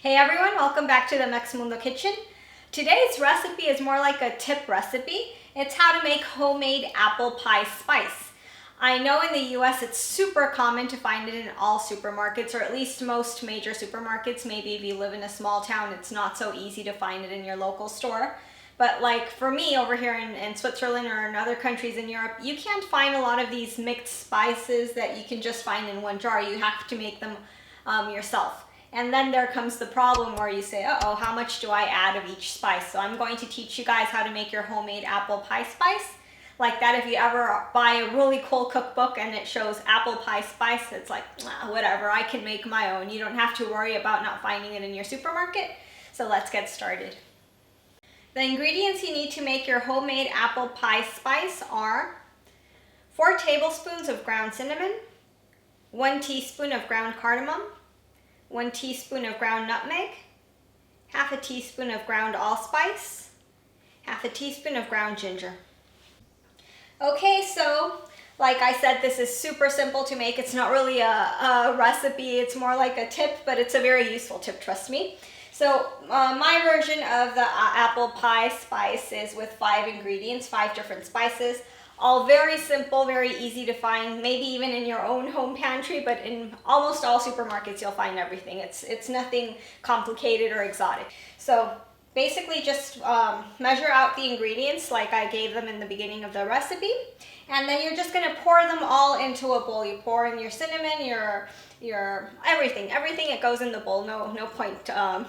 Hey everyone, welcome back to the Mex Mundo kitchen. Today's recipe is more like a tip recipe. It's how to make homemade apple pie spice. I know in the US it's super common to find it in all supermarkets, or at least most major supermarkets. Maybe if you live in a small town, it's not so easy to find it in your local store. But like for me over here in Switzerland or in other countries in Europe, you can't find a lot of these mixed spices that you can just find in one jar. You have to make them yourself. And then there comes the problem where you say, uh-oh, how much do I add of each spice? So I'm going to teach you guys how to make your homemade apple pie spice. Like that, if you ever buy a really cool cookbook and it shows apple pie spice, it's like, whatever, I can make my own. You don't have to worry about not finding it in your supermarket. So let's get started. The ingredients you need to make your homemade apple pie spice are 4 tablespoons of ground cinnamon, 1 teaspoon of ground cardamom, 1 teaspoon of ground nutmeg, half a teaspoon of ground allspice, half a teaspoon of ground ginger. Okay, so like I said, this is super simple to make. It's not really a recipe, it's more like a tip, but it's a very useful tip, trust me. So my version of the apple pie spice is with 5 ingredients, 5 different spices. All very simple, very easy to find, maybe even in your own home pantry, but in almost all supermarkets you'll find everything. It's nothing complicated or exotic. So basically just measure out the ingredients like I gave them in the beginning of the recipe, and then you're just going to pour them all into a bowl. You pour in your cinnamon, your everything it goes in the bowl. No point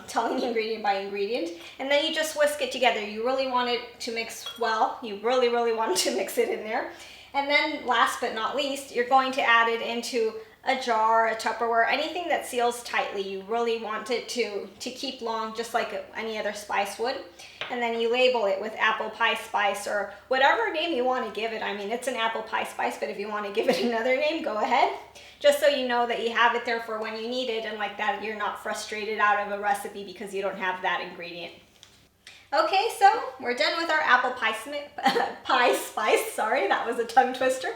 telling ingredient by ingredient. And then you just whisk it together. You really want it to mix well. You really want to mix it in there. And then last but not least, you're going to add it into a jar, a Tupperware, anything that seals tightly. You really want it to keep long, just like any other spice would. And then you label it with apple pie spice or whatever name you want to give it. I mean, it's an apple pie spice, but if you want to give it another name, go ahead. Just so you know that you have it there for when you need it, and like that you're not frustrated out of a recipe because you don't have that ingredient. Okay, so we're done with our apple pie spice. Sorry, that was a tongue twister.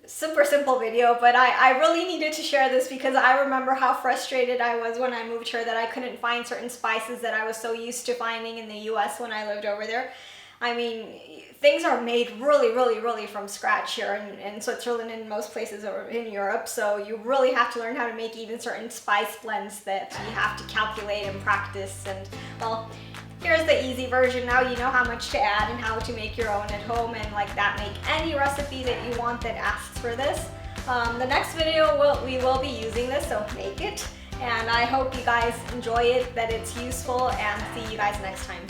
Super simple video, but I really needed to share this because I remember how frustrated I was when I moved here that I couldn't find certain spices that I was so used to finding in the US when I lived over there. I mean, things are made really from scratch here in Switzerland and most places in Europe, so you really have to learn how to make even certain spice blends that you have to calculate and practice. And well, here's the easy version. Now you know how much to add and how to make your own at home, and like that, make any recipe that you want that asks for this. The next video we will be using this, so make it. And I hope you guys enjoy it, that it's useful, and see you guys next time.